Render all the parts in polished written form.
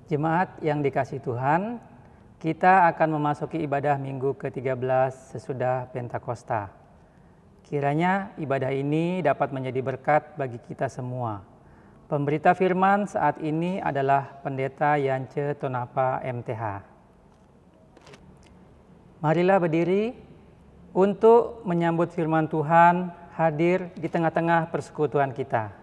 Jemaat yang dikasihi Tuhan, kita akan memasuki ibadah minggu ke-13 sesudah Pentakosta. Kiranya ibadah ini dapat menjadi berkat bagi kita semua. Pemberita firman saat ini adalah Pendeta Yance Tonapa MTH. Marilah berdiri untuk menyambut firman Tuhan hadir di tengah-tengah persekutuan kita.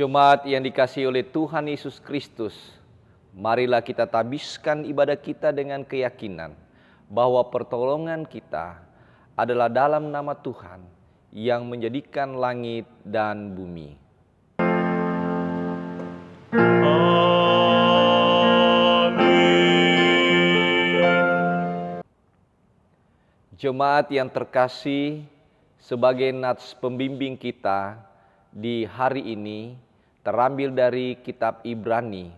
Jemaat yang dikasihi oleh Tuhan Yesus Kristus, marilah kita tabiskan ibadah kita dengan keyakinan bahwa pertolongan kita adalah dalam nama Tuhan yang menjadikan langit dan bumi. Amin. Jemaat yang terkasih, sebagai nats pembimbing kita di hari ini terambil dari kitab Ibrani,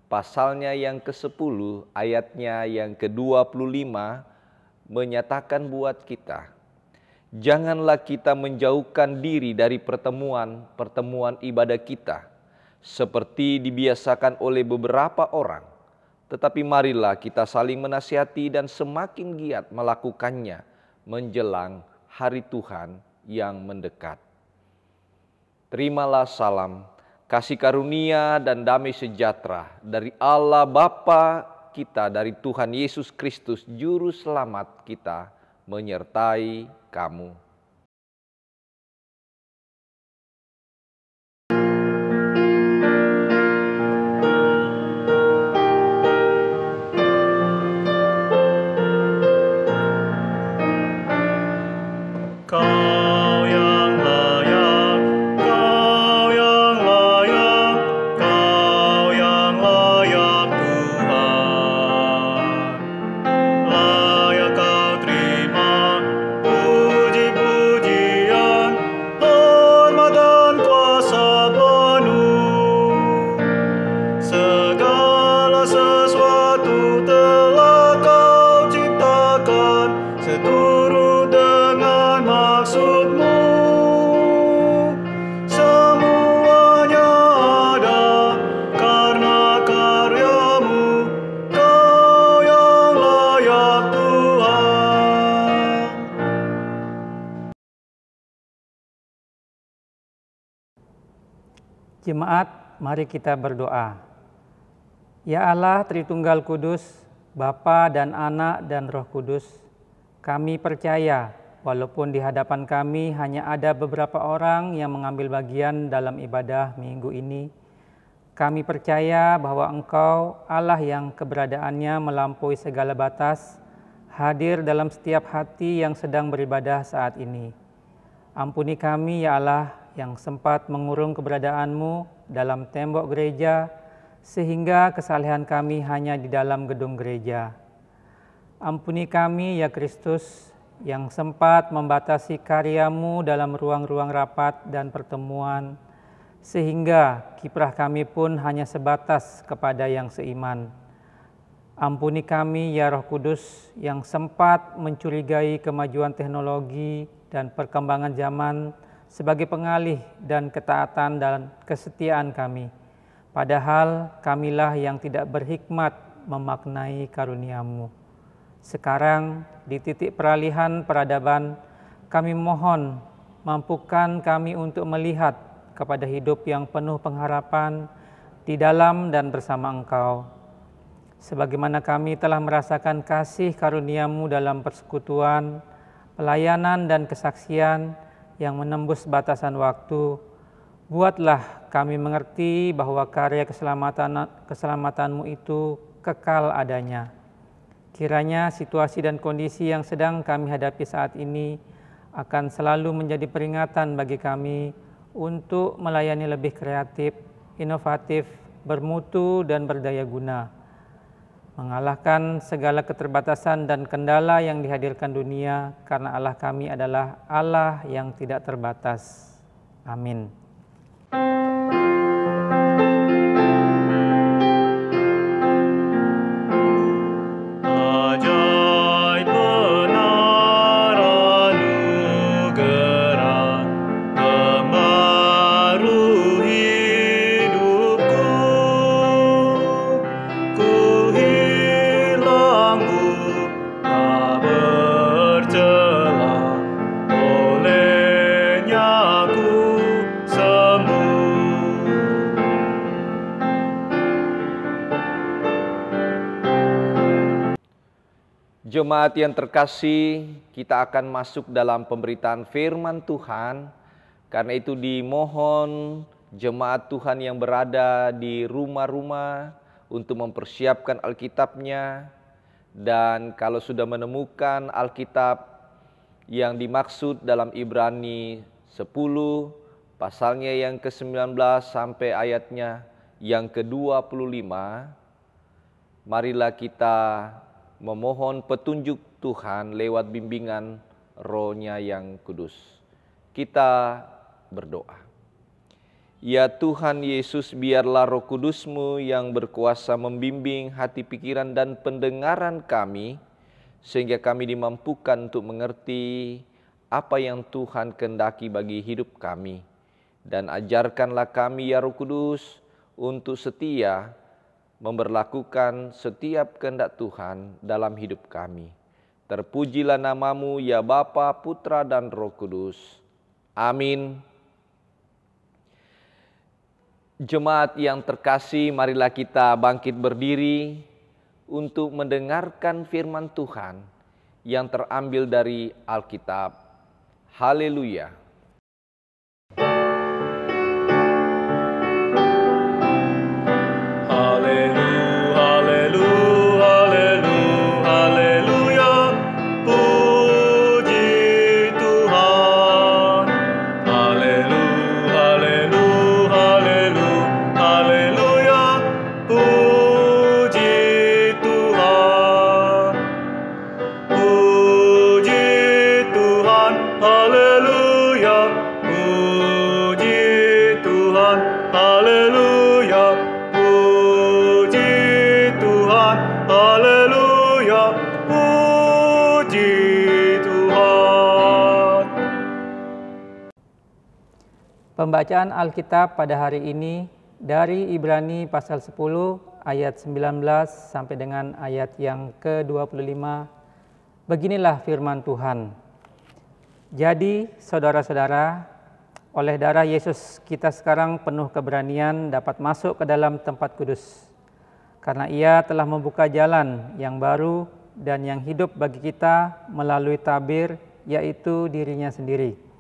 pasalnya yang ke-10, ayatnya yang ke-25, menyatakan buat kita, janganlah kita menjauhkan diri dari pertemuan ibadah kita, seperti dibiasakan oleh beberapa orang, tetapi marilah kita saling menasihati dan semakin giat melakukannya menjelang hari Tuhan yang mendekat. Terimalah salam, kasih karunia dan damai sejahtera dari Allah Bapa kita, dari Tuhan Yesus Kristus Juru Selamat kita, menyertai kamu. Jemaat, mari kita berdoa. Ya Allah Tritunggal Kudus, Bapa dan Anak dan Roh Kudus, kami percaya walaupun di hadapan kami hanya ada beberapa orang yang mengambil bagian dalam ibadah minggu ini, kami percaya bahwa Engkau, Allah yang keberadaannya melampaui segala batas, hadir dalam setiap hati yang sedang beribadah saat ini. Ampuni kami ya Allah, yang sempat mengurung keberadaanmu dalam tembok gereja, sehingga kesalehan kami hanya di dalam gedung gereja. Ampuni kami ya Kristus, yang sempat membatasi karyamu dalam ruang-ruang rapat dan pertemuan, sehingga kiprah kami pun hanya sebatas kepada yang seiman. Ampuni kami ya Roh Kudus, yang sempat mencurigai kemajuan teknologi dan perkembangan zaman sebagai pengalih dan ketaatan dan kesetiaan kami. Padahal kamilah yang tidak berhikmat memaknai karunia-Mu. Sekarang di titik peralihan peradaban, kami mohon mampukan kami untuk melihat kepada hidup yang penuh pengharapan di dalam dan bersama Engkau. Sebagaimana kami telah merasakan kasih karunia-Mu dalam persekutuan, pelayanan dan kesaksian yang menembus batasan waktu, buatlah kami mengerti bahwa karya keselamatan-Mu itu kekal adanya. Kiranya situasi dan kondisi yang sedang kami hadapi saat ini akan selalu menjadi peringatan bagi kami untuk melayani lebih kreatif, inovatif, bermutu dan berdaya guna, mengalahkan segala keterbatasan dan kendala yang dihadirkan dunia, karena Allah kami adalah Allah yang tidak terbatas. Amin. Jemaat yang terkasih, kita akan masuk dalam pemberitaan firman Tuhan. Karena itu dimohon jemaat Tuhan yang berada di rumah-rumah untuk mempersiapkan Alkitabnya. Dan kalau sudah menemukan Alkitab yang dimaksud dalam Ibrani 10, pasalnya yang ke-19 sampai ayatnya yang ke-25, marilah kita memohon petunjuk Tuhan lewat bimbingan Roh-Nya yang kudus. Kita berdoa. Ya Tuhan Yesus, biarlah Roh Kudus-Mu yang berkuasa membimbing hati, pikiran, dan pendengaran kami, sehingga kami dimampukan untuk mengerti apa yang Tuhan kehendaki bagi hidup kami. Dan ajarkanlah kami ya Roh Kudus untuk setia memberlakukan setiap kehendak Tuhan dalam hidup kami. Terpujilah nama-Mu ya Bapa, Putra, dan Roh Kudus. Amin. Jemaat yang terkasih, marilah kita bangkit berdiri untuk mendengarkan firman Tuhan yang terambil dari Alkitab. Haleluya. Pembacaan Alkitab pada hari ini dari Ibrani pasal 10 ayat 19 sampai dengan ayat yang ke-25. Beginilah firman Tuhan. Jadi saudara-saudara, oleh darah Yesus kita sekarang penuh keberanian dapat masuk ke dalam tempat kudus. Karena Ia telah membuka jalan yang baru dan yang hidup bagi kita melalui tabir, yaitu dirinya sendiri.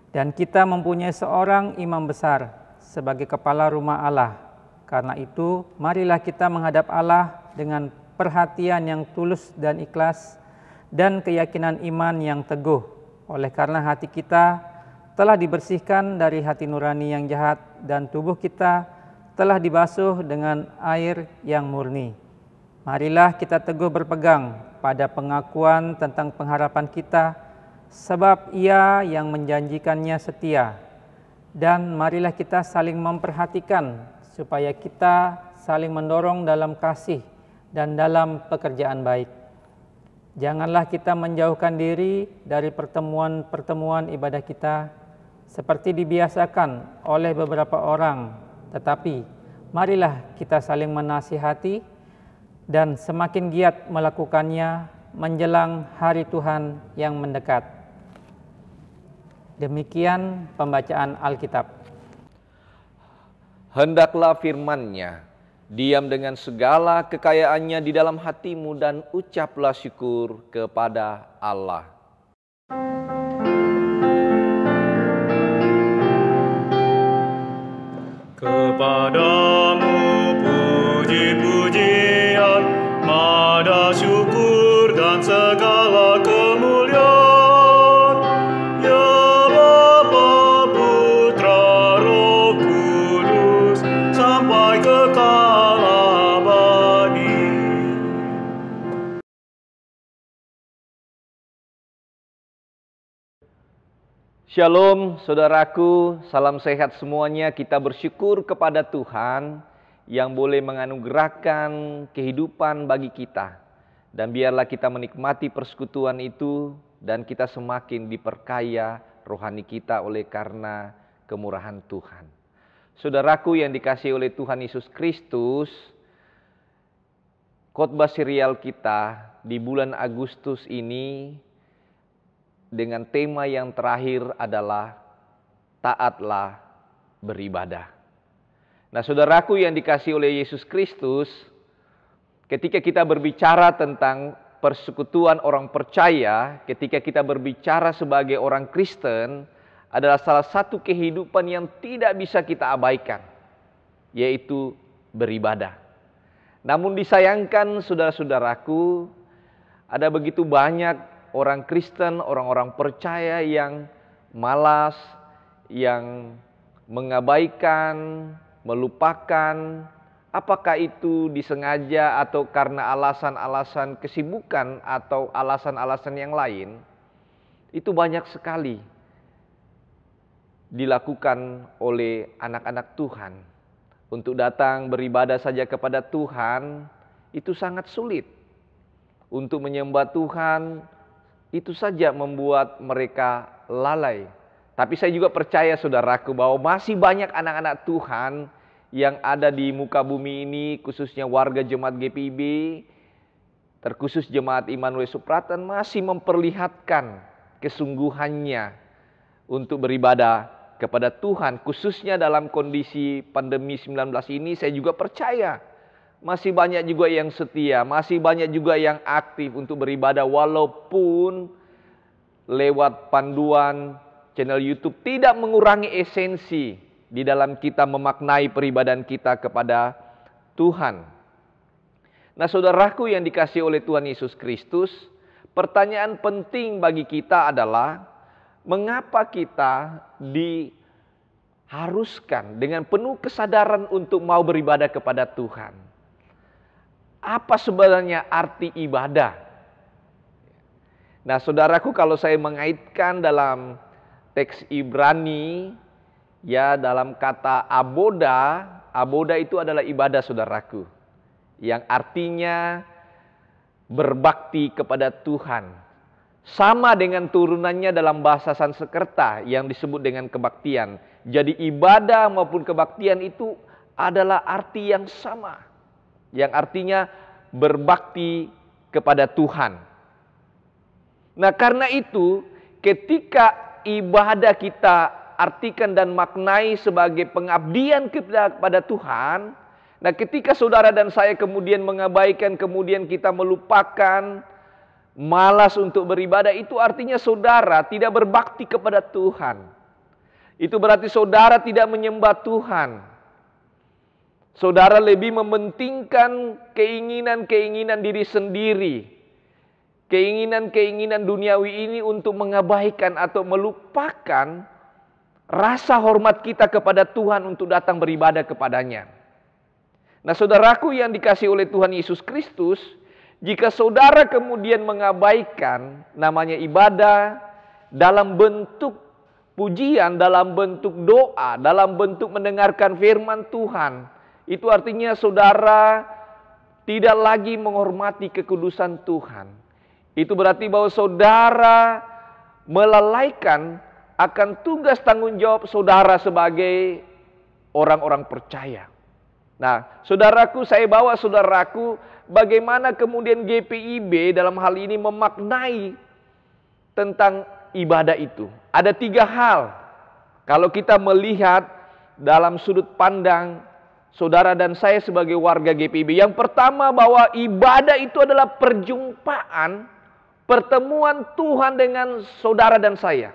Dan kita mempunyai seorang imam besar sebagai kepala rumah Allah. Karena itu, marilah kita menghadap Allah dengan perhatian yang tulus dan ikhlas dan keyakinan iman yang teguh. Oleh karena hati kita telah dibersihkan dari hati nurani yang jahat dan tubuh kita telah dibasuh dengan air yang murni. Marilah kita teguh berpegang pada pengakuan tentang pengharapan kita, sebab Ia yang menjanjikannya setia. Dan marilah kita saling memperhatikan supaya kita saling mendorong dalam kasih dan dalam pekerjaan baik. Janganlah kita menjauhkan diri dari pertemuan-pertemuan ibadah kita seperti dibiasakan oleh beberapa orang, tetapi marilah kita saling menasihati dan semakin giat melakukannya menjelang hari Tuhan yang mendekat. Demikian pembacaan Alkitab. Hendaklah firman-Nya diam dengan segala kekayaannya di dalam hatimu dan ucaplah syukur kepada Allah. Kepadamu puji-pujian, nada syukur dan segala kemuliaan, ya Bapa, Putra, Roh Kudus, sampai kekal abadi. Shalom saudaraku, salam sehat semuanya. Kita bersyukur kepada Tuhan yang boleh menganugerahkan kehidupan bagi kita. Dan biarlah kita menikmati persekutuan itu dan kita semakin diperkaya rohani kita oleh karena kemurahan Tuhan. Saudaraku yang dikasihi oleh Tuhan Yesus Kristus, khotbah serial kita di bulan Agustus ini dengan tema yang terakhir adalah taatlah beribadah. Nah, saudaraku yang dikasihi oleh Yesus Kristus, ketika kita berbicara tentang persekutuan orang percaya, ketika kita berbicara sebagai orang Kristen, adalah salah satu kehidupan yang tidak bisa kita abaikan, yaitu beribadah. Namun disayangkan saudara-saudaraku, ada begitu banyak orang Kristen, orang-orang percaya yang malas, yang mengabaikan, melupakan, apakah itu disengaja atau karena alasan-alasan kesibukan atau alasan-alasan yang lain, itu banyak sekali dilakukan oleh anak-anak Tuhan. Untuk datang beribadah saja kepada Tuhan, itu sangat sulit. Untuk menyembah Tuhan, itu saja membuat mereka lalai. Tapi saya juga percaya saudaraku bahwa masih banyak anak-anak Tuhan yang ada di muka bumi ini, khususnya warga jemaat GPIB, terkhusus jemaat Immanuel Supratan, masih memperlihatkan kesungguhannya untuk beribadah kepada Tuhan. Khususnya dalam kondisi pandemi 19 ini, saya juga percaya masih banyak juga yang setia, masih banyak juga yang aktif untuk beribadah walaupun lewat panduan channel YouTube tidak mengurangi esensi di dalam kita memaknai peribadahan kita kepada Tuhan. Nah, saudaraku yang dikasihi oleh Tuhan Yesus Kristus, pertanyaan penting bagi kita adalah mengapa kita diharuskan dengan penuh kesadaran untuk mau beribadah kepada Tuhan? Apa sebenarnya arti ibadah? Nah, saudaraku, kalau saya mengaitkan dalam teks Ibrani, ya dalam kata aboda, aboda itu adalah ibadah saudaraku, yang artinya berbakti kepada Tuhan. Sama dengan turunannya dalam bahasa Sanskerta yang disebut dengan kebaktian. Jadi ibadah maupun kebaktian itu adalah arti yang sama, yang artinya berbakti kepada Tuhan. Nah, karena itu ketika ibadah kita artikan dan maknai sebagai pengabdian kepada Tuhan, nah ketika saudara dan saya kemudian mengabaikan, kemudian kita melupakan, malas untuk beribadah, itu artinya saudara tidak berbakti kepada Tuhan. Itu berarti saudara tidak menyembah Tuhan. Saudara lebih mementingkan keinginan-keinginan diri sendiri, keinginan-keinginan duniawi ini untuk mengabaikan atau melupakan rasa hormat kita kepada Tuhan untuk datang beribadah kepadanya. Nah, saudaraku yang dikasihi oleh Tuhan Yesus Kristus, jika saudara kemudian mengabaikan namanya ibadah dalam bentuk pujian, dalam bentuk doa, dalam bentuk mendengarkan firman Tuhan, itu artinya saudara tidak lagi menghormati kekudusan Tuhan. Itu berarti bahwa saudara melalaikan akan tugas tanggung jawab saudara sebagai orang-orang percaya. Nah, saudaraku, saya bawa saudaraku bagaimana kemudian GPIB dalam hal ini memaknai tentang ibadah itu? Ada 3 hal. Kalau kita melihat dalam sudut pandang saudara dan saya sebagai warga GPIB. Yang pertama, bahwa ibadah itu adalah perjumpaan, pertemuan Tuhan dengan saudara dan saya.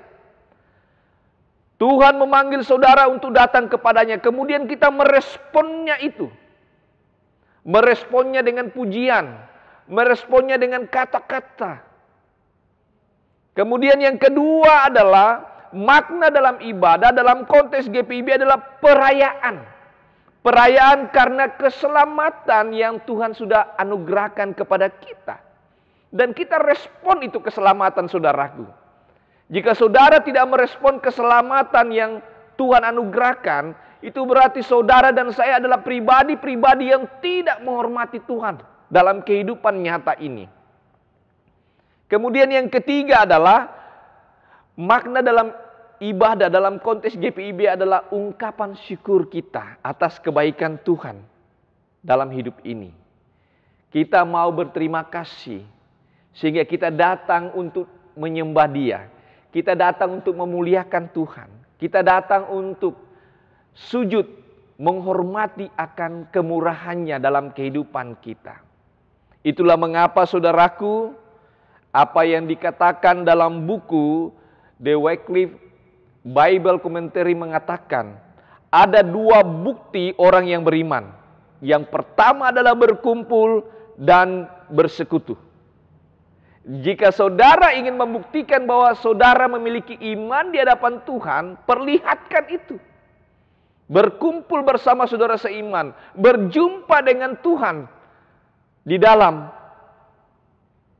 Tuhan memanggil saudara untuk datang kepadanya. Kemudian kita meresponnya itu. Meresponnya dengan pujian. Meresponnya dengan kata-kata. Kemudian yang kedua adalah makna dalam ibadah dalam konteks GPIB adalah perayaan. Perayaan karena keselamatan yang Tuhan sudah anugerahkan kepada kita. Dan kita respon itu keselamatan, saudaraku. Jika saudara tidak merespon keselamatan yang Tuhan anugerahkan, itu berarti saudara dan saya adalah pribadi-pribadi yang tidak menghormati Tuhan dalam kehidupan nyata ini. Kemudian yang ketiga adalah makna dalam ibadah dalam konteks GPIB adalah ungkapan syukur kita atas kebaikan Tuhan dalam hidup ini. Kita mau berterima kasih sehingga kita datang untuk menyembah Dia. Kita datang untuk memuliakan Tuhan. Kita datang untuk sujud menghormati akan kemurahannya dalam kehidupan kita. Itulah mengapa saudaraku, apa yang dikatakan dalam buku The Wycliffe Bible Commentary mengatakan, ada 2 bukti orang yang beriman. Yang pertama adalah berkumpul dan bersekutu. Jika saudara ingin membuktikan bahwa saudara memiliki iman di hadapan Tuhan, perlihatkan itu. Berkumpul bersama saudara seiman, berjumpa dengan Tuhan di dalam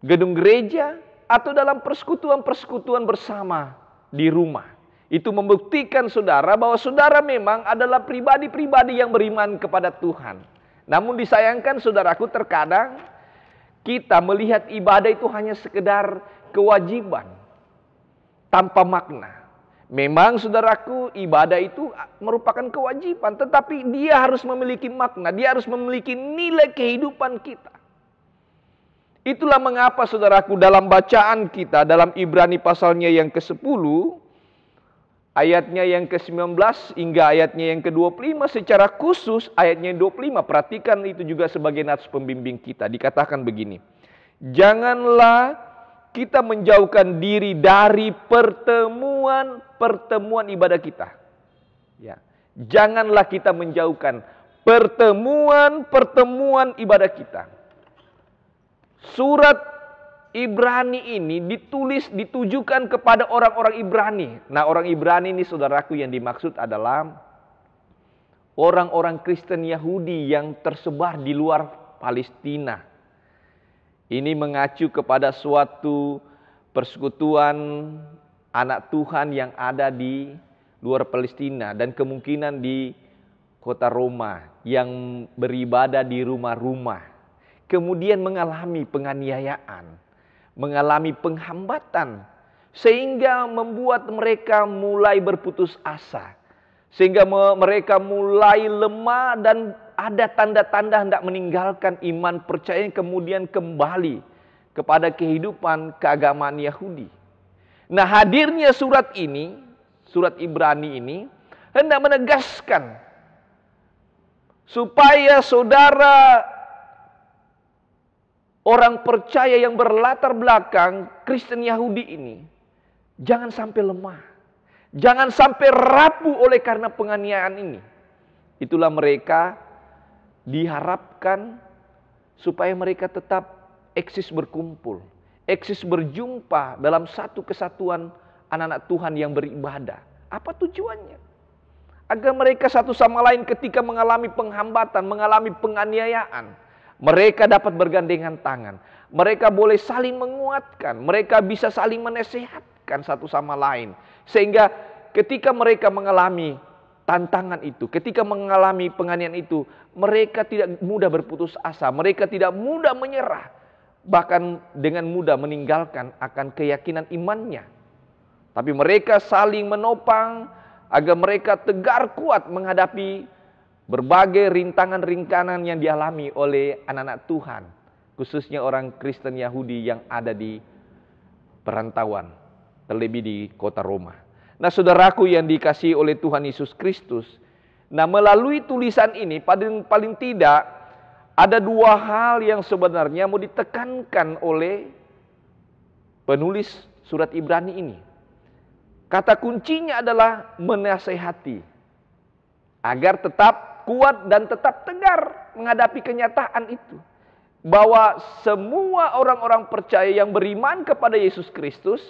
gedung gereja atau dalam persekutuan-persekutuan bersama di rumah. Itu membuktikan saudara bahwa saudara memang adalah pribadi-pribadi yang beriman kepada Tuhan. Namun disayangkan saudaraku, terkadang kita melihat ibadah itu hanya sekedar kewajiban tanpa makna. Memang saudaraku, ibadah itu merupakan kewajiban, tetapi dia harus memiliki makna, dia harus memiliki nilai kehidupan kita. Itulah mengapa saudaraku, dalam bacaan kita dalam Ibrani pasalnya yang ke-10, ayatnya yang ke-19 hingga ayatnya yang ke-25, secara khusus ayatnya yang 25, perhatikan itu juga sebagai nats pembimbing kita. Dikatakan begini, janganlah kita menjauhkan diri dari pertemuan ibadah kita. Ya, janganlah kita menjauhkan pertemuan ibadah kita. Surat Ibrani ini ditujukan kepada orang-orang Ibrani. Nah, orang Ibrani ini saudaraku yang dimaksud adalah orang-orang Kristen Yahudi yang tersebar di luar Palestina. Ini mengacu kepada suatu persekutuan anak Tuhan yang ada di luar Palestina dan kemungkinan di kota Roma yang beribadah di rumah-rumah. Kemudian mengalami penganiayaan, mengalami penghambatan, sehingga membuat mereka mulai berputus asa, sehingga mereka mulai lemah dan ada tanda-tanda hendak meninggalkan iman percaya, kemudian kembali kepada kehidupan keagamaan Yahudi. Nah, hadirnya surat ini, surat Ibrani ini hendak menegaskan supaya saudara orang percaya yang berlatar belakang Kristen Yahudi ini jangan sampai lemah. Jangan sampai rapuh oleh karena penganiayaan ini. Itulah mereka diharapkan supaya mereka tetap eksis berkumpul. Eksis berjumpa dalam satu kesatuan anak-anak Tuhan yang beribadah. Apa tujuannya? Agar mereka satu sama lain ketika mengalami penghambatan, mengalami penganiayaan, mereka dapat bergandengan tangan. Mereka boleh saling menguatkan. Mereka bisa saling menasehatkan satu sama lain. Sehingga ketika mereka mengalami tantangan itu, ketika mengalami penganiayaan itu, mereka tidak mudah berputus asa. Mereka tidak mudah menyerah. Bahkan dengan mudah meninggalkan akan keyakinan imannya. Tapi mereka saling menopang agar mereka tegar kuat menghadapi berbagai rintangan-rintangan yang dialami oleh anak-anak Tuhan, khususnya orang Kristen Yahudi yang ada di perantauan. terlebih di kota Roma. Nah, saudaraku yang dikasihi oleh Tuhan Yesus Kristus, nah melalui tulisan ini paling tidak ada dua hal yang sebenarnya mau ditekankan oleh penulis surat Ibrani ini. Kata kuncinya adalah menasehati agar tetap kuat dan tetap tegar menghadapi kenyataan itu. Bahwa semua orang-orang percaya yang beriman kepada Yesus Kristus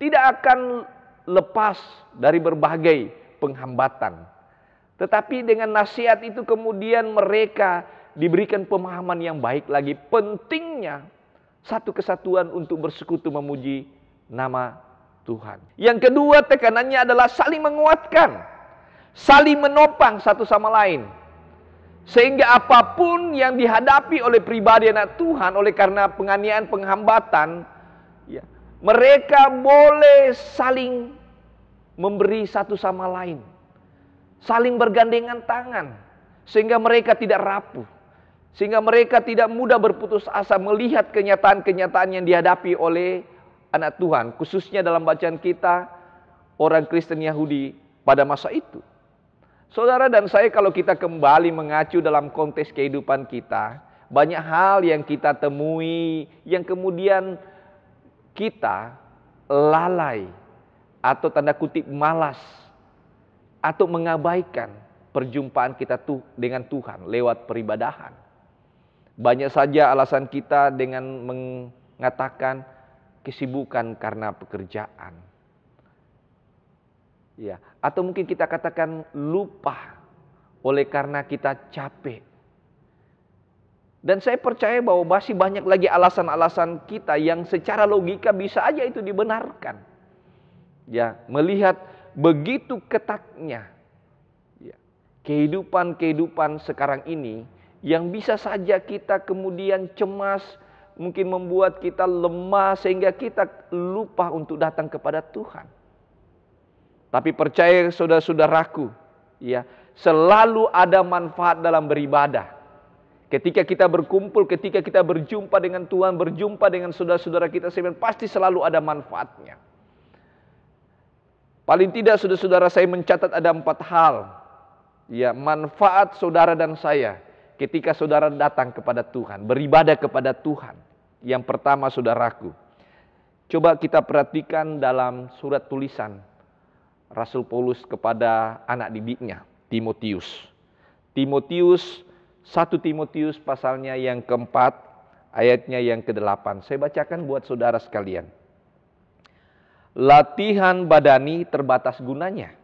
tidak akan lepas dari berbagai penghambatan. Tetapi dengan nasihat itu kemudian mereka diberikan pemahaman yang baik lagi. Pentingnya satu kesatuan untuk bersekutu memuji nama Tuhan. Yang kedua tekanannya adalah saling menguatkan. Saling menopang satu sama lain. Sehingga apapun yang dihadapi oleh pribadi anak Tuhan oleh karena penganiayaan, penghambatan, ya, mereka boleh saling memberi satu sama lain. Saling bergandengan tangan. Sehingga mereka tidak rapuh. Sehingga mereka tidak mudah berputus asa melihat kenyataan-kenyataan yang dihadapi oleh anak Tuhan. Khususnya dalam bacaan kita, orang Kristen Yahudi pada masa itu. Saudara dan saya kalau kita kembali mengacu dalam konteks kehidupan kita, banyak hal yang kita temui yang kemudian kita lalai atau tanda kutip malas atau mengabaikan perjumpaan kita dengan Tuhan lewat peribadahan. Banyak saja alasan kita dengan mengatakan kesibukan karena pekerjaan. Ya, atau mungkin kita katakan lupa oleh karena kita capek. Dan saya percaya bahwa masih banyak lagi alasan-alasan kita yang secara logika bisa aja itu dibenarkan. Ya, melihat begitu ketatnya ya, kehidupan sekarang ini yang bisa saja kita kemudian cemas, mungkin membuat kita lemah sehingga kita lupa untuk datang kepada Tuhan. Tapi percaya saudara-saudaraku, ya, selalu ada manfaat dalam beribadah. Ketika kita berkumpul, ketika kita berjumpa dengan Tuhan, berjumpa dengan saudara-saudara kita, pasti selalu ada manfaatnya. Paling tidak saudara-saudara saya mencatat ada 4 hal. Ya, manfaat saudara dan saya ketika saudara datang kepada Tuhan, beribadah kepada Tuhan. Yang pertama saudaraku, coba kita perhatikan dalam surat tulisan Rasul Paulus kepada anak didiknya, Timotius. 1 Timotius pasalnya yang keempat, ayatnya yang ke-8. Saya bacakan buat saudara sekalian. Latihan badani terbatas gunanya,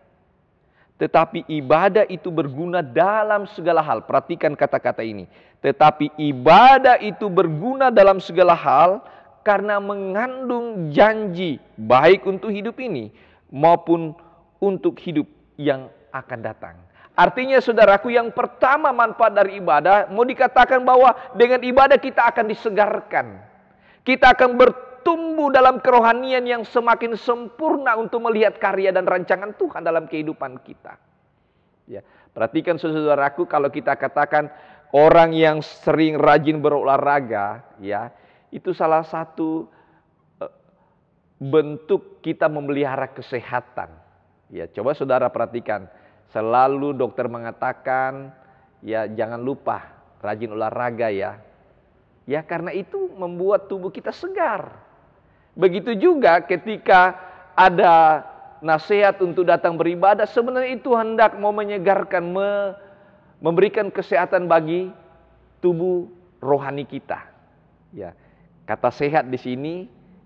tetapi ibadah itu berguna dalam segala hal. Perhatikan kata-kata ini. Tetapi ibadah itu berguna dalam segala hal karena mengandung janji baik untuk hidup ini maupun untuk hidup yang akan datang. Artinya saudaraku, yang pertama manfaat dari ibadah, mau dikatakan bahwa dengan ibadah kita akan disegarkan. Kita akan bertumbuh dalam kerohanian yang semakin sempurna untuk melihat karya dan rancangan Tuhan dalam kehidupan kita. Ya, perhatikan saudaraku, kalau kita katakan orang yang sering rajin berolahraga, ya, itu salah satu bentuk kita memelihara kesehatan. Ya, coba saudara perhatikan, selalu dokter mengatakan, ya jangan lupa rajin olahraga ya. Ya, karena itu membuat tubuh kita segar. Begitu juga ketika ada nasihat untuk datang beribadah, sebenarnya itu hendak mau menyegarkan, memberikan kesehatan bagi tubuh rohani kita. Ya, kata sehat di sini,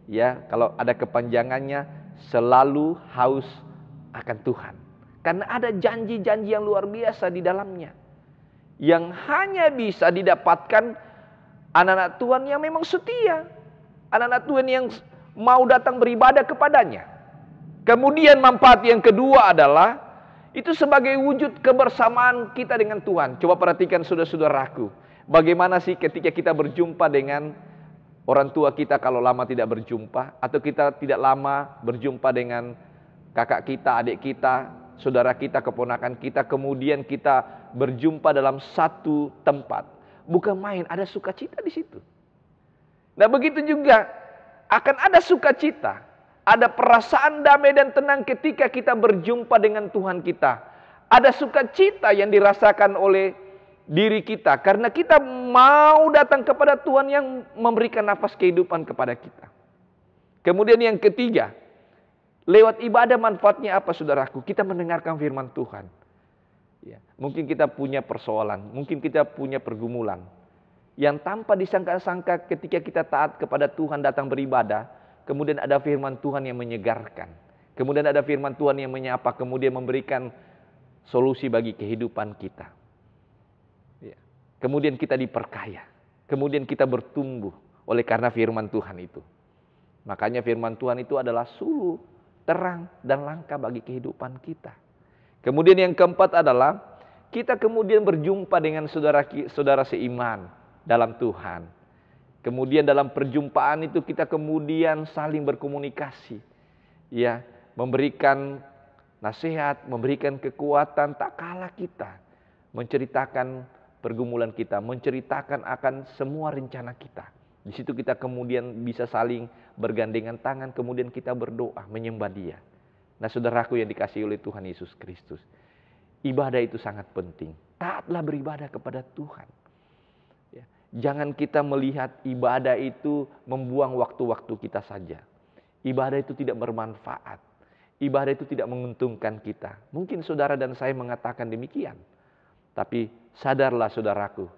ya kalau ada kepanjangannya, selalu haus akan Tuhan. Karena ada janji-janji yang luar biasa di dalamnya. Yang hanya bisa didapatkan anak-anak Tuhan yang memang setia. Anak-anak Tuhan yang mau datang beribadah kepadanya. Kemudian manfaat yang kedua adalah itu sebagai wujud kebersamaan kita dengan Tuhan. Coba perhatikan saudara-saudaraku. Bagaimana sih ketika kita berjumpa dengan orang tua kita kalau lama tidak berjumpa. Atau kita tidak lama berjumpa dengan kakak kita, adik kita, saudara kita, keponakan kita, kemudian kita berjumpa dalam satu tempat. Bukan main, ada sukacita di situ. Nah, begitu juga akan ada sukacita Ada perasaan damai dan tenang ketika kita berjumpa dengan Tuhan kita. Ada sukacita yang dirasakan oleh diri kita karena kita mau datang kepada Tuhan yang memberikan nafas kehidupan kepada kita. Kemudian yang ketiga, lewat ibadah manfaatnya apa saudaraku? Kita mendengarkan firman Tuhan. Ya, mungkin kita punya persoalan, mungkin kita punya pergumulan yang tanpa disangka-sangka ketika kita taat kepada Tuhan datang beribadah, kemudian ada firman Tuhan yang menyegarkan. Kemudian ada firman Tuhan yang menyapa, kemudian memberikan solusi bagi kehidupan kita. Ya. Kemudian kita diperkaya. Kemudian kita bertumbuh oleh karena firman Tuhan itu. Makanya firman Tuhan itu adalah suluh, terang, dan langkah bagi kehidupan kita. Kemudian yang keempat adalah kita kemudian berjumpa dengan saudara seiman dalam Tuhan. Kemudian dalam perjumpaan itu kita kemudian saling berkomunikasi. Ya, memberikan nasihat, memberikan kekuatan tak kalah kita menceritakan pergumulan kita, menceritakan akan semua rencana kita. Di situ kita kemudian bisa saling bergandengan tangan, kemudian kita berdoa, menyembah Dia. Nah, saudaraku yang dikasihi oleh Tuhan Yesus Kristus, ibadah itu sangat penting. Taatlah beribadah kepada Tuhan. Ya. Jangan kita melihat ibadah itu membuang waktu-waktu kita saja. Ibadah itu tidak bermanfaat. Ibadah itu tidak menguntungkan kita. Mungkin saudara dan saya mengatakan demikian. Tapi sadarlah saudaraku,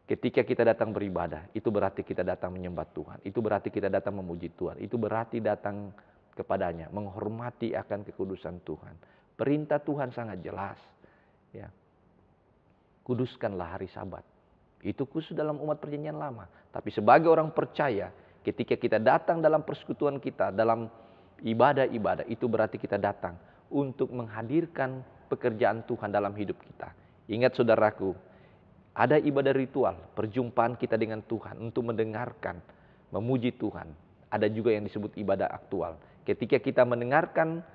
ketika kita datang beribadah, itu berarti kita datang menyembah Tuhan. Itu berarti kita datang memuji Tuhan. Itu berarti datang kepadanya, menghormati akan kekudusan Tuhan. Perintah Tuhan sangat jelas. Ya. Kuduskanlah hari Sabat. Itu khusus dalam umat perjanjian lama. Tapi sebagai orang percaya, ketika kita datang dalam persekutuan kita, dalam ibadah-ibadah, itu berarti kita datang untuk menghadirkan pekerjaan Tuhan dalam hidup kita. Ingat saudaraku, ada ibadah ritual, perjumpaan kita dengan Tuhan untuk mendengarkan, memuji Tuhan. Ada juga yang disebut ibadah aktual. Ketika kita mendengarkan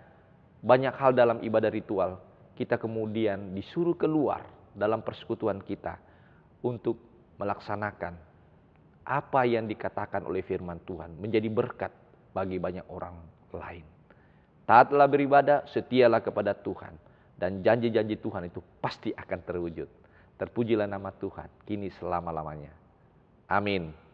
banyak hal dalam ibadah ritual, kita kemudian disuruh keluar dalam persekutuan kita untuk melaksanakan apa yang dikatakan oleh firman Tuhan, menjadi berkat bagi banyak orang lain. Taatlah beribadah, setialah kepada Tuhan, dan janji-janji Tuhan itu pasti akan terwujud. Terpujilah nama Tuhan, kini selama-lamanya. Amin.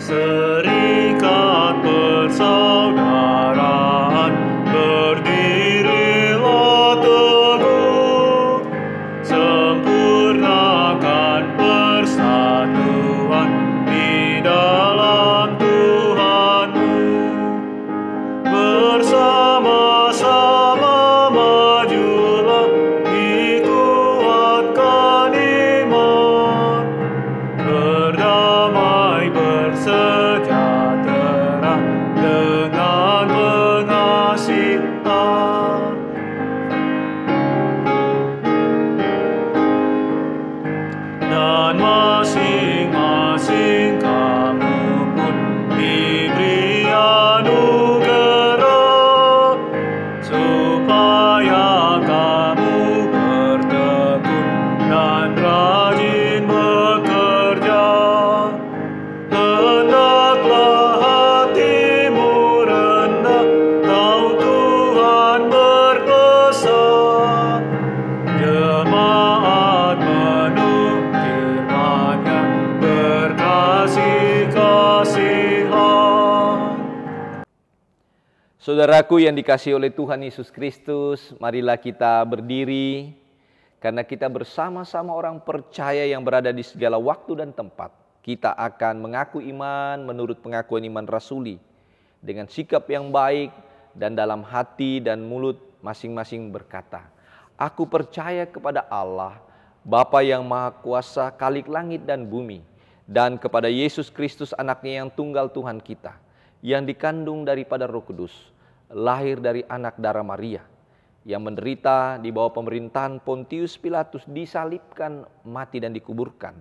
Serikat persaudaraan, berdirilah teguh, sempurnakan persatuan di dalam Tuhanmu. Bersama-sama majulah, dikuatkan iman, berdamai bersejahtera dengan pengasihan. Dan masing-masing kamu pun diberi anugerah, supaya kamu bertekun dan rajin bekerja. Hendaklah hatimu rendah, tahu Tuhan berpesan, jemaat penuh firman-Nya berkasih-kasihan. Saudaraku yang dikasihi oleh Tuhan Yesus Kristus, marilah kita berdiri karena kita bersama-sama orang percaya yang berada di segala waktu dan tempat. Kita akan mengaku iman menurut pengakuan iman rasuli dengan sikap yang baik dan dalam hati dan mulut masing-masing berkata, aku percaya kepada Allah, Bapa yang Maha Kuasa, Khalik langit dan bumi, dan kepada Yesus Kristus anaknya yang tunggal Tuhan kita, yang dikandung daripada Roh Kudus, lahir dari anak darah Maria, yang menderita di bawah pemerintahan Pontius Pilatus, disalibkan, mati dan dikuburkan,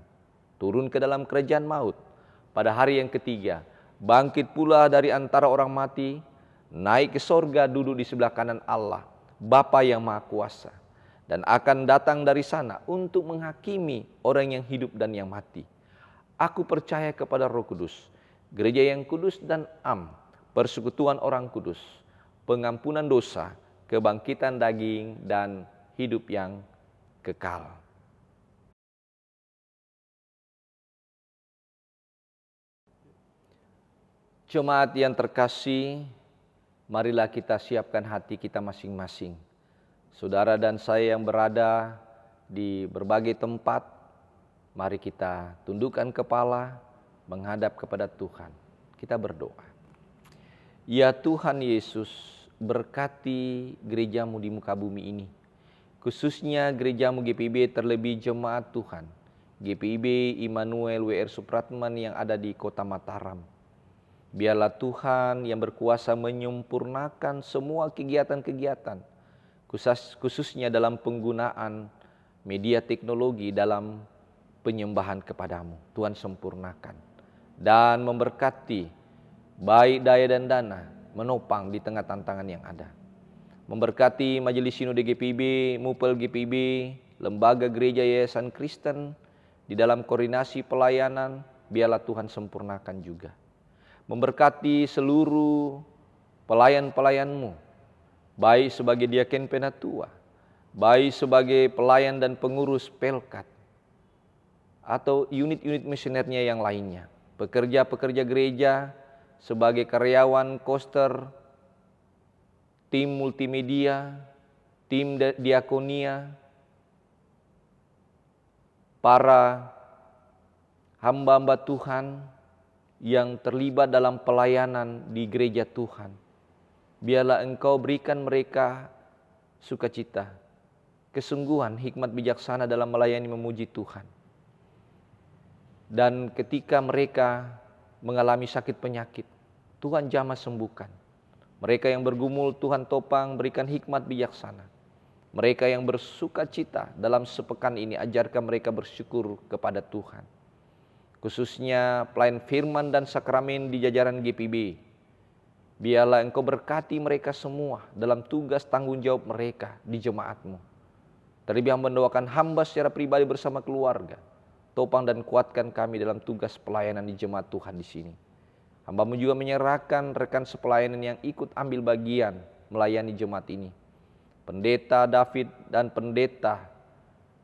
turun ke dalam kerajaan maut, pada hari yang ketiga bangkit pula dari antara orang mati, naik ke sorga, duduk di sebelah kanan Allah, Bapa yang Maha Kuasa, dan akan datang dari sana untuk menghakimi orang yang hidup dan yang mati. Aku percaya kepada Roh Kudus, gereja yang kudus dan am, persekutuan orang kudus, pengampunan dosa, kebangkitan daging, dan hidup yang kekal. Jemaat yang terkasih, marilah kita siapkan hati kita masing-masing. Saudara dan saya yang berada di berbagai tempat, mari kita tundukkan kepala menghadap kepada Tuhan. Kita berdoa. Ya Tuhan Yesus, berkati gerejamu di muka bumi ini. Khususnya gerejamu GPIB, terlebih jemaat Tuhan. GPIB Immanuel WR Supratman yang ada di Kota Mataram. Biarlah Tuhan yang berkuasa menyempurnakan semua kegiatan-kegiatan, khususnya dalam penggunaan media teknologi dalam penyembahan kepadamu. Tuhan sempurnakan dan memberkati baik daya dan dana menopang di tengah tantangan yang ada. Memberkati Majelis Sinode GPIB, Mupel GPIB, Lembaga Gereja Yayasan Kristen di dalam koordinasi pelayanan, biarlah Tuhan sempurnakan juga. Memberkati seluruh pelayan-pelayanmu, baik sebagai diaken penatua, baik sebagai pelayan dan pengurus pelkat, atau unit-unit misionernya yang lainnya, pekerja-pekerja gereja, sebagai karyawan koster, tim multimedia, tim diakonia, para hamba-hamba Tuhan yang terlibat dalam pelayanan di gereja Tuhan. Biarlah Engkau berikan mereka sukacita, kesungguhan, hikmat bijaksana dalam melayani memuji Tuhan. Dan ketika mereka mengalami sakit penyakit, Tuhan jamah sembuhkan. Mereka yang bergumul, Tuhan topang, berikan hikmat bijaksana. Mereka yang bersukacita dalam sepekan ini, ajarkan mereka bersyukur kepada Tuhan. Khususnya pelayan firman dan sakramen di jajaran GPIB. Biarlah Engkau berkati mereka semua dalam tugas tanggung jawab mereka di jemaat-Mu. Terlebih mendoakan hamba secara pribadi bersama keluarga. Topang dan kuatkan kami dalam tugas pelayanan di jemaat Tuhan di sini. Hamba-Mu juga menyerahkan rekan sepelayanan yang ikut ambil bagian melayani jemaat ini. Pendeta David dan Pendeta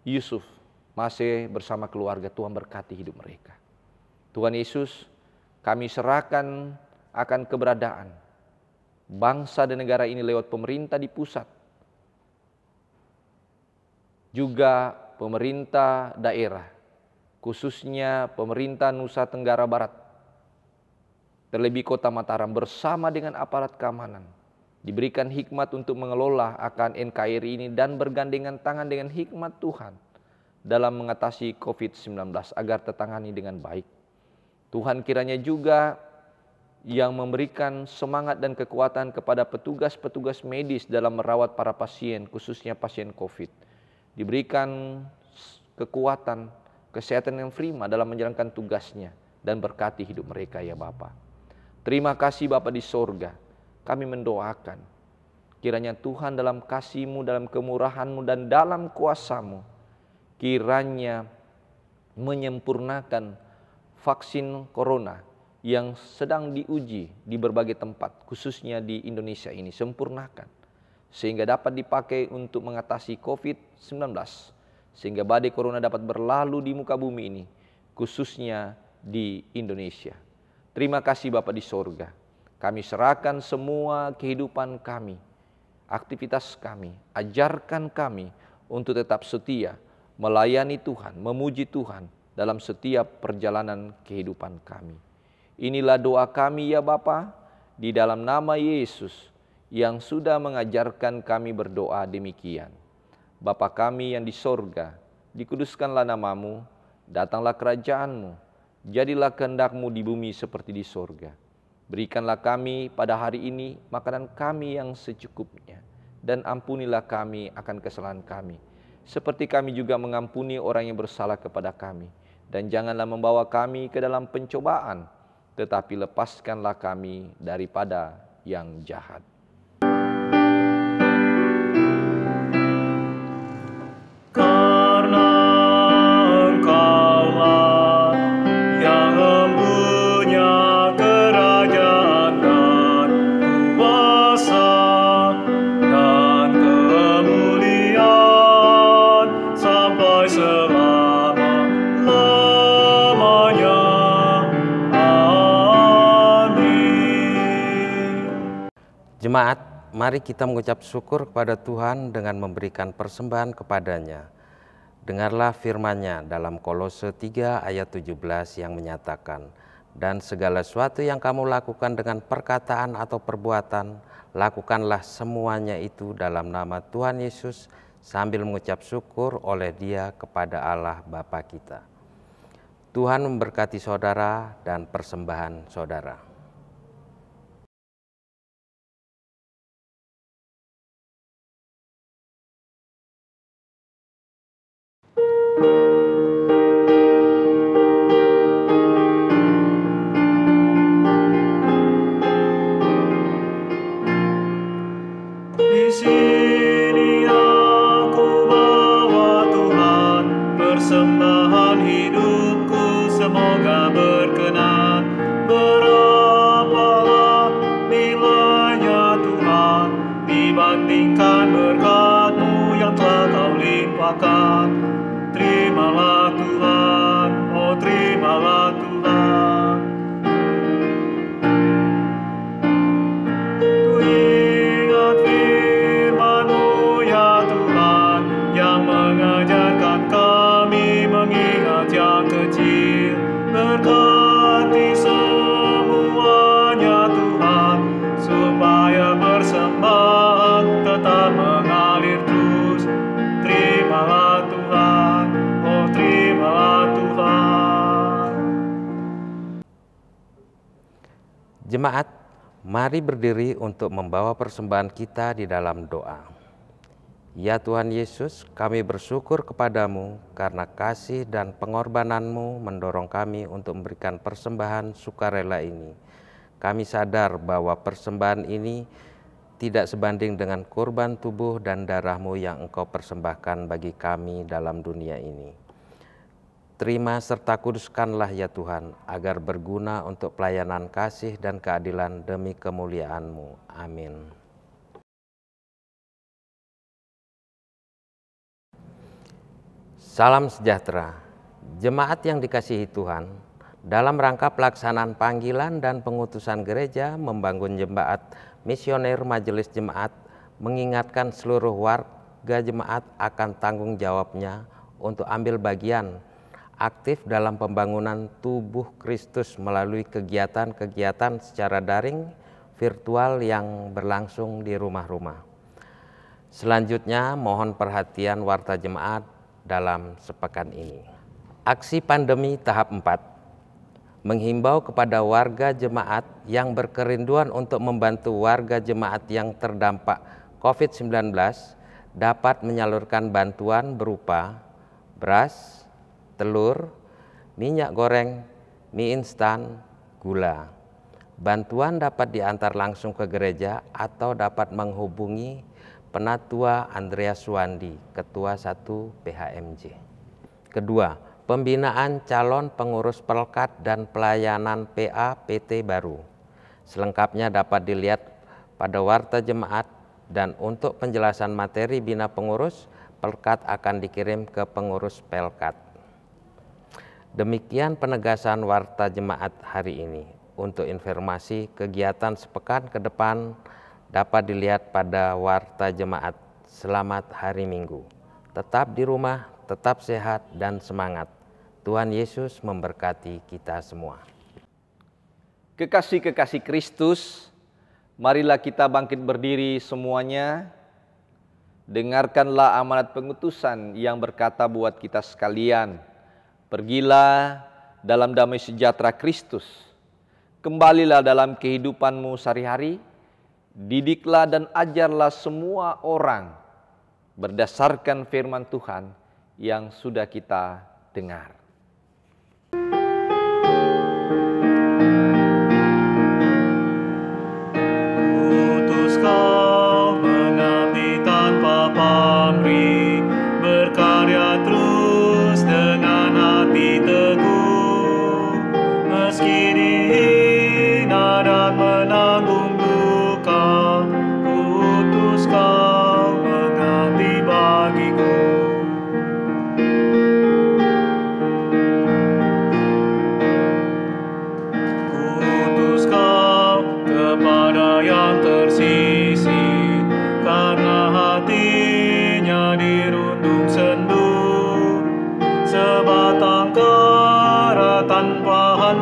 Yusuf masih bersama keluarga. Tuhan berkati hidup mereka. Tuhan Yesus, kami serahkan akan keberadaan bangsa dan negara ini lewat pemerintah di pusat, juga pemerintah daerah, khususnya pemerintah Nusa Tenggara Barat, terlebih Kota Mataram bersama dengan aparat keamanan, diberikan hikmat untuk mengelola akan NKRI ini dan bergandengan tangan dengan hikmat Tuhan dalam mengatasi COVID-19 agar tertangani dengan baik. Tuhan kiranya juga yang memberikan semangat dan kekuatan kepada petugas-petugas medis dalam merawat para pasien, khususnya pasien COVID. Diberikan kekuatan, kesehatan yang prima dalam menjalankan tugasnya dan berkati hidup mereka ya Bapa. Terima kasih Bapa di sorga, kami mendoakan kiranya Tuhan dalam kasih-Mu, dalam kemurahan-Mu dan dalam kuasa-Mu, kiranya menyempurnakan vaksin corona yang sedang diuji di berbagai tempat, khususnya di Indonesia ini, sempurnakan. Sehingga dapat dipakai untuk mengatasi COVID-19. Sehingga badai corona dapat berlalu di muka bumi ini, khususnya di Indonesia. Terima kasih Bapa di sorga. Kami serahkan semua kehidupan kami, aktivitas kami, ajarkan kami untuk tetap setia, melayani Tuhan, memuji Tuhan, dalam setiap perjalanan kehidupan kami. Inilah doa kami ya Bapa, di dalam nama Yesus yang sudah mengajarkan kami berdoa demikian. Bapa kami yang di sorga, dikuduskanlah nama-Mu, datanglah kerajaan-Mu, jadilah kehendak-Mu di bumi seperti di sorga. Berikanlah kami pada hari ini makanan kami yang secukupnya, dan ampunilah kami akan kesalahan kami, seperti kami juga mengampuni orang yang bersalah kepada kami. Dan janganlah membawa kami ke dalam pencobaan, tetapi lepaskanlah kami daripada yang jahat. Karena Engkaulah yang mempunyai kerajaan dan kuasa dan kemuliaan sampai selama-lamanya. Amin. Jemaat, mari kita mengucap syukur kepada Tuhan dengan memberikan persembahan kepadanya. Dengarlah firman-Nya dalam Kolose 3 ayat 17 yang menyatakan, "Dan segala sesuatu yang kamu lakukan dengan perkataan atau perbuatan, lakukanlah semuanya itu dalam nama Tuhan Yesus sambil mengucap syukur oleh Dia kepada Allah Bapa kita." Tuhan memberkati saudara dan persembahan saudara. Di sini aku bawa Tuhan persembahan hidupku, semoga berkenan. Berapalah nilainya Tuhan dibandingkan berkat-Mu yang telah Kau limpahkan. Terimalah Tuhan, oh terimalah Tuhan. Ku ingat firman-Mu ya Tuhan, yang mengajarkan kami mengingat yang kecil. Berkati semuanya Tuhan, supaya persembahan tetap mengalir terus. Terimalah Tuhan, oh terimalah Tuhan. Jemaat, mari berdiri untuk membawa persembahan kita di dalam doa. Ya Tuhan Yesus, kami bersyukur kepadamu karena kasih dan pengorbanan-Mu mendorong kami untuk memberikan persembahan sukarela ini. Kami sadar bahwa persembahan ini tidak sebanding dengan kurban tubuh dan darah-Mu yang Engkau persembahkan bagi kami dalam dunia ini. Terima serta kuduskanlah ya Tuhan, agar berguna untuk pelayanan kasih dan keadilan demi kemuliaan-Mu. Amin. Salam sejahtera, jemaat yang dikasihi Tuhan. Dalam rangka pelaksanaan panggilan dan pengutusan gereja membangun jemaat misioner Majelis Jemaat, mengingatkan seluruh warga jemaat akan tanggung jawabnya untuk ambil bagian aktif dalam pembangunan tubuh Kristus melalui kegiatan-kegiatan secara daring, virtual yang berlangsung di rumah-rumah. Selanjutnya, mohon perhatian warta jemaat dalam sepekan ini. Aksi pandemi tahap 4 menghimbau kepada warga jemaat yang berkerinduan untuk membantu warga jemaat yang terdampak COVID-19 dapat menyalurkan bantuan berupa beras, telur, minyak goreng, mie instan, gula. Bantuan dapat diantar langsung ke gereja atau dapat menghubungi Penatua Andreas Suwandi, Ketua 1 PHMJ. Kedua, pembinaan calon pengurus pelkat dan pelayanan PA PT baru. Selengkapnya dapat dilihat pada warta jemaat, dan untuk penjelasan materi bina pengurus, pelkat akan dikirim ke pengurus pelkat. Demikian penegasan warta jemaat hari ini. Untuk informasi kegiatan sepekan ke depan dapat dilihat pada warta jemaat. Selamat hari Minggu. Tetap di rumah, tetap sehat dan semangat. Tuhan Yesus memberkati kita semua. Kekasih-kekasih Kristus, marilah kita bangkit berdiri semuanya. Dengarkanlah amanat pengutusan yang berkata buat kita sekalian, pergilah dalam damai sejahtera Kristus. Kembalilah dalam kehidupanmu sehari-hari, didiklah dan ajarlah semua orang berdasarkan firman Tuhan yang sudah kita dengar.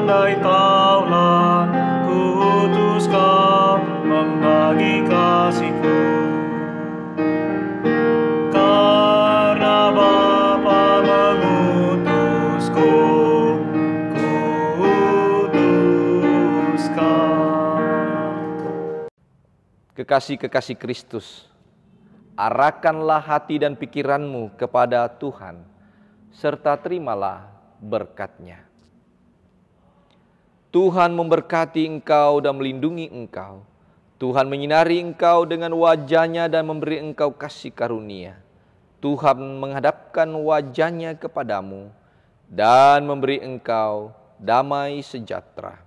andai Kaulah kuutus Kau membagi kasih-Ku. Karena Bapa mengutusku, kuutus Kau. Kekasih-kekasih Kristus, arahkanlah hati dan pikiranmu kepada Tuhan, serta terimalah berkat-Nya. Tuhan memberkati engkau dan melindungi engkau. Tuhan menyinari engkau dengan wajah-Nya dan memberi engkau kasih karunia. Tuhan menghadapkan wajah-Nya kepadamu dan memberi engkau damai sejahtera.